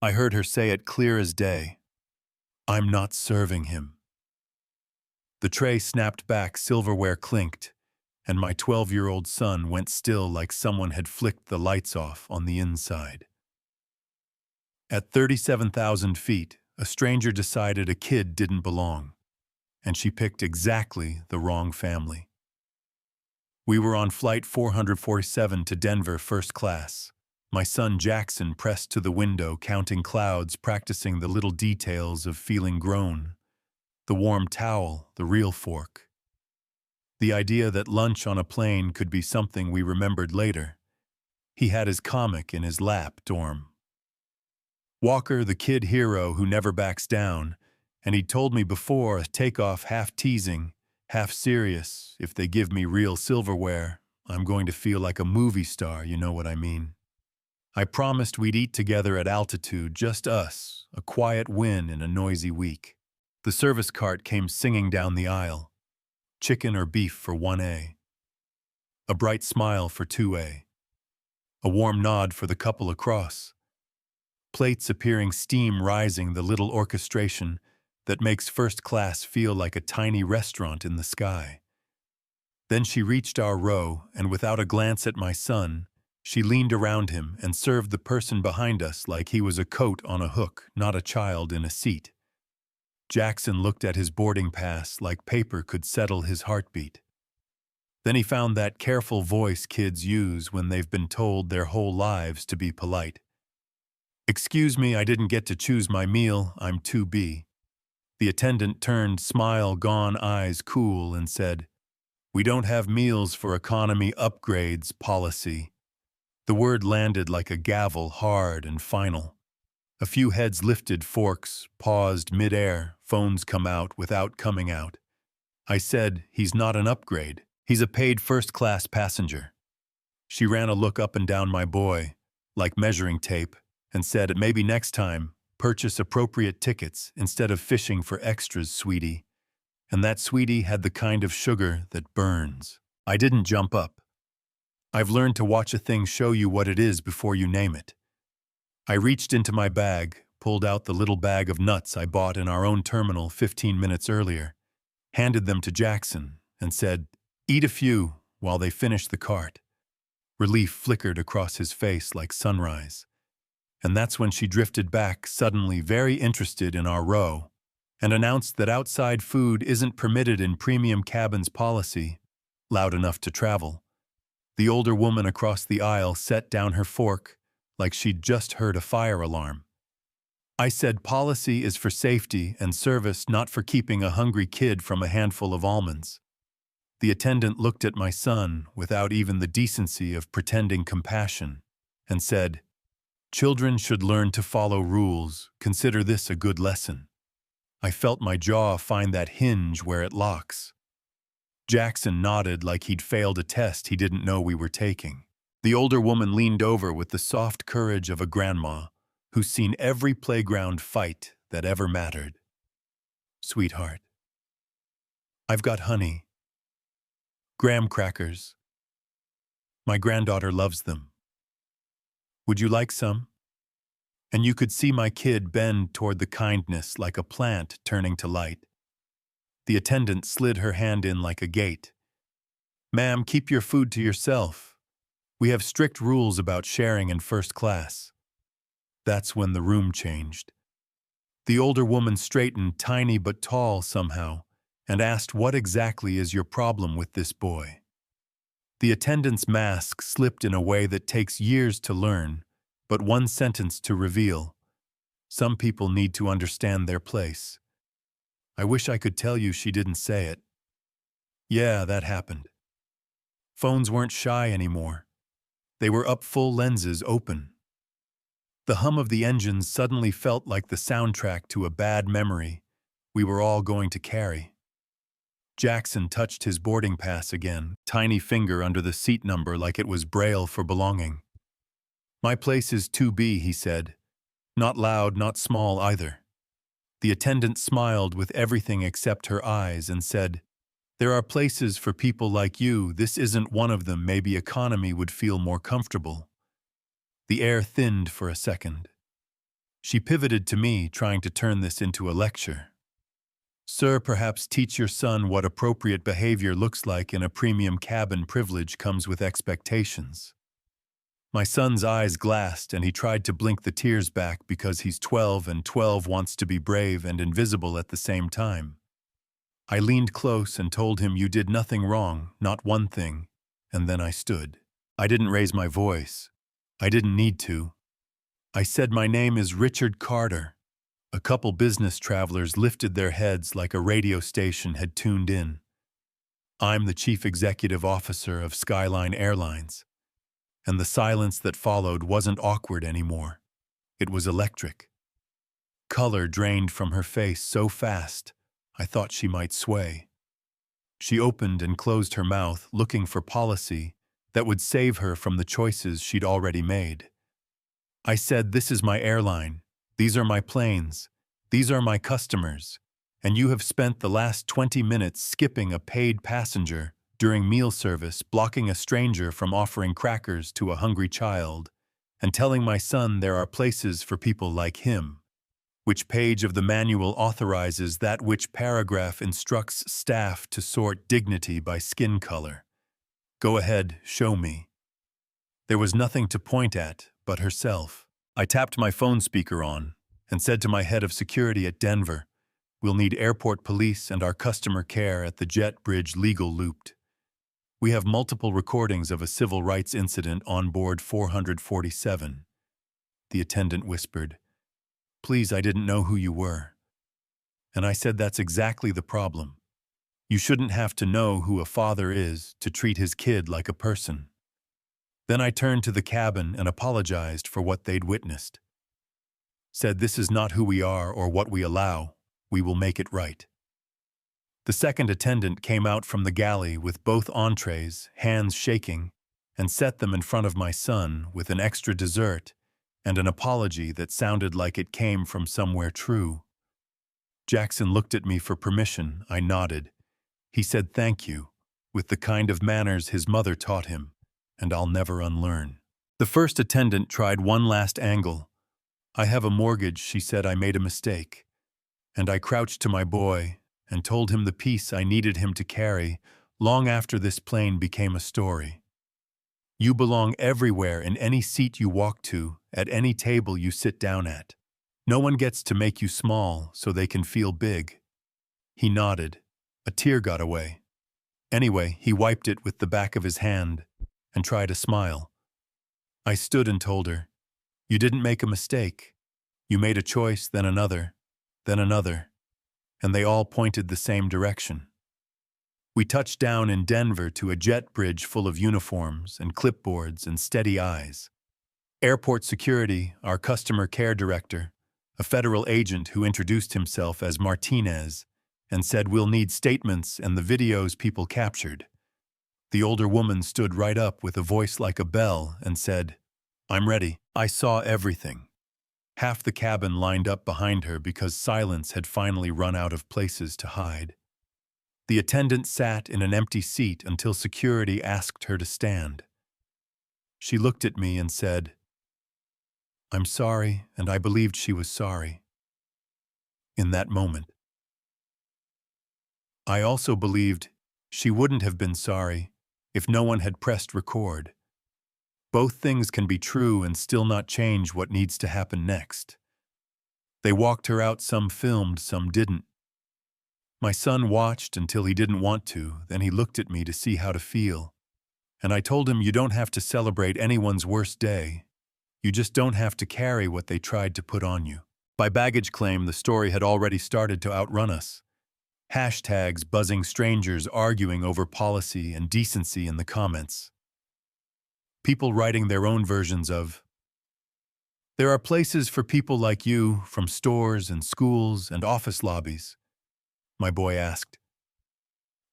I heard her say it clear as day. I'm not serving him. The tray snapped back, silverware clinked, and my 12-year-old son went still like someone had flicked the lights off on the inside. At 37,000 feet, a stranger decided a kid didn't belong, and she picked exactly the wrong family. We were on Flight 447 to Denver first class. My son Jackson pressed to the window, counting clouds, practicing the little details of feeling grown. The warm towel, the real fork. The idea that lunch on a plane could be something we remembered later. He had his comic in his lap dorm. Walker, the kid hero who never backs down, and he'd told me before, a takeoff half teasing, half serious, if they give me real silverware, I'm going to feel like a movie star, you know what I mean. I promised we'd eat together at altitude, just us, a quiet win in a noisy week. The service cart came singing down the aisle. Chicken or beef for 1A. A bright smile for 2A. A warm nod for the couple across. Plates appearing, steam rising, the little orchestration that makes first class feel like a tiny restaurant in the sky. Then she reached our row, and without a glance at my son, she leaned around him and served the person behind us like he was a coat on a hook, not a child in a seat. Jackson looked at his boarding pass like paper could settle his heartbeat. Then he found that careful voice kids use when they've been told their whole lives to be polite. "Excuse me, I didn't get to choose my meal, I'm 2B. The attendant turned, smile gone, eyes cool, and said, "We don't have meals for economy upgrades policy." The word landed like a gavel, hard and final. A few heads lifted, forks paused midair, phones come out without coming out. I said, "He's not an upgrade. He's a paid first-class passenger." She ran a look up and down my boy, like measuring tape, and said, "Maybe next time, purchase appropriate tickets instead of fishing for extras, sweetie." And that sweetie had the kind of sugar that burns. I didn't jump up. I've learned to watch a thing show you what it is before you name it. I reached into my bag, pulled out the little bag of nuts I bought in our own terminal 15 minutes earlier, handed them to Jackson, and said, "Eat a few while they finish the cart." Relief flickered across his face like sunrise. And that's when she drifted back, suddenly very interested in our row, and announced that outside food isn't permitted in premium cabins policy, loud enough to travel. The older woman across the aisle set down her fork like she'd just heard a fire alarm. I said policy is for safety and service, not for keeping a hungry kid from a handful of almonds. The attendant looked at my son without even the decency of pretending compassion and said, "Children should learn to follow rules. Consider this a good lesson." I felt my jaw find that hinge where it locks. Jackson nodded like he'd failed a test he didn't know we were taking. The older woman leaned over with the soft courage of a grandma who's seen every playground fight that ever mattered. "Sweetheart, I've got honey. Graham crackers. My granddaughter loves them. Would you like some?" And you could see my kid bend toward the kindness like a plant turning to light. The attendant slid her hand in like a gate. "Ma'am, keep your food to yourself. We have strict rules about sharing in first class." That's when the room changed. The older woman straightened, tiny but tall somehow, and asked, "What exactly is your problem with this boy?" The attendant's mask slipped in a way that takes years to learn, but one sentence to reveal. Some people need to understand their place. I wish I could tell you she didn't say it. Yeah, that happened. Phones weren't shy anymore. They were up, full lenses open. The hum of the engines suddenly felt like the soundtrack to a bad memory we were all going to carry. Jackson touched his boarding pass again, tiny finger under the seat number like it was Braille for belonging. "My place is 2B, he said. Not loud, not small either. The attendant smiled with everything except her eyes and said, "There are places for people like you. This isn't one of them. Maybe economy would feel more comfortable." The air thinned for a second. She pivoted to me, trying to turn this into a lecture. Sir, perhaps teach your son what appropriate behavior looks like in a premium cabin. Privilege comes with expectations. My son's eyes glassed and he tried to blink the tears back because he's 12 and 12 wants to be brave and invisible at the same time. I leaned close and told him you did nothing wrong, not one thing, and then I stood. I didn't raise my voice. I didn't need to. I said my name is Richard Carter. A couple business travelers lifted their heads like a radio station had tuned in. I'm the chief executive officer of Skyline Airlines. And the silence that followed wasn't awkward anymore. It was electric. Color drained from her face so fast, I thought she might sway. She opened and closed her mouth, looking for policy that would save her from the choices she'd already made. I said, this is my airline. These are my planes. These are my customers. And you have spent the last 20 minutes skipping a paid passenger during meal service, blocking a stranger from offering crackers to a hungry child, and telling my son there are places for people like him. Which page of the manual authorizes that? Which paragraph instructs staff to sort dignity by skin color? Go ahead, show me. There was nothing to point at but herself. I tapped my phone speaker on and said to my head of security at Denver, we'll need airport police and our customer care at the jet bridge legal looped. We have multiple recordings of a civil rights incident on board 447. The attendant whispered, please, I didn't know who you were. And I said that's exactly the problem. You shouldn't have to know who a father is to treat his kid like a person. Then I turned to the cabin and apologized for what they'd witnessed. Said this is not who we are or what we allow. We will make it right. The second attendant came out from the galley with both entrees, hands shaking, and set them in front of my son with an extra dessert and an apology that sounded like it came from somewhere true. Jackson looked at me for permission. I nodded. He said thank you, with the kind of manners his mother taught him, and I'll never unlearn. The first attendant tried one last angle. I have a mortgage, she said. I made a mistake. And I crouched to my boy and told him the piece I needed him to carry long after this plane became a story. You belong everywhere, in any seat you walk to, at any table you sit down at. No one gets to make you small so they can feel big. He nodded. A tear got away. Anyway, he wiped it with the back of his hand and tried a smile. I stood and told her, you didn't make a mistake. You made a choice, then another, and they all pointed the same direction. We touched down in Denver to a jet bridge full of uniforms and clipboards and steady eyes. Airport security, our customer care director, a federal agent who introduced himself as Martinez and said we'll need statements and the videos people captured. The older woman stood right up with a voice like a bell and said, I'm ready. I saw everything. Half the cabin lined up behind her because silence had finally run out of places to hide. The attendant sat in an empty seat until security asked her to stand. She looked at me and said, I'm sorry, and I believed she was sorry. In that moment. I also believed she wouldn't have been sorry if no one had pressed record. Both things can be true and still not change what needs to happen next. They walked her out, some filmed, some didn't. My son watched until he didn't want to, then he looked at me to see how to feel. And I told him you don't have to celebrate anyone's worst day. You just don't have to carry what they tried to put on you. By baggage claim, the story had already started to outrun us. Hashtags buzzing, strangers arguing over policy and decency in the comments. People writing their own versions of, there are places for people like you, from stores and schools and office lobbies. My boy asked,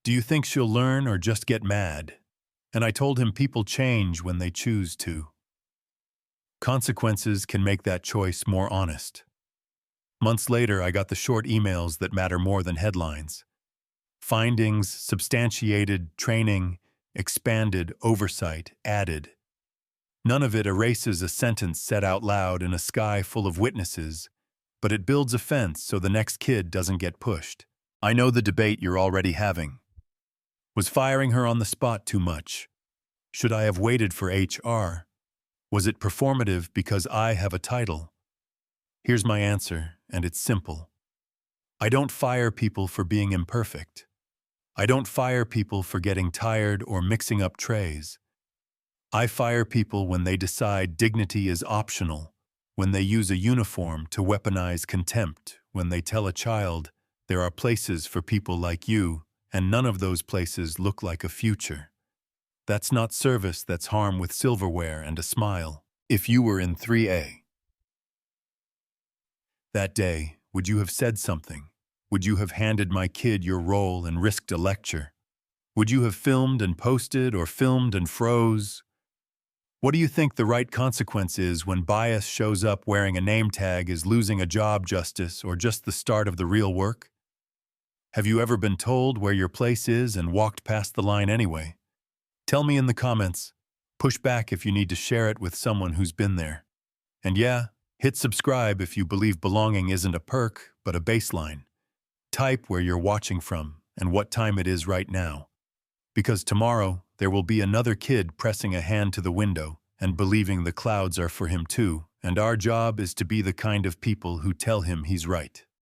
do you think she'll learn or just get mad? And I told him people change when they choose to. Consequences can make that choice more honest. Months later, I got the short emails that matter more than headlines. Findings, substantiated, training, expanded, oversight, added. None of it erases a sentence said out loud in a sky full of witnesses, but it builds a fence so the next kid doesn't get pushed. I know the debate you're already having. Was firing her on the spot too much? Should I have waited for HR? Was it performative because I have a title? Here's my answer, and it's simple. I don't fire people for being imperfect. I don't fire people for getting tired or mixing up trays. I fire people when they decide dignity is optional, when they use a uniform to weaponize contempt, when they tell a child, there are places for people like you, and none of those places look like a future. That's not service, that's harm with silverware and a smile. If you were in 3A that day, would you have said something? Would you have handed my kid your role and risked a lecture? Would you have filmed and posted or filmed and froze? What do you think the right consequence is when bias shows up wearing a name tag is losing a job, justice, or just the start of the real work? Have you ever been told where your place is and walked past the line anyway? Tell me in the comments. Push back if you need to share it with someone who's been there. And yeah, hit subscribe if you believe belonging isn't a perk, but a baseline. Type where you're watching from and what time it is right now. Because tomorrow, there will be another kid pressing a hand to the window and believing the clouds are for him too, and our job is to be the kind of people who tell him he's right.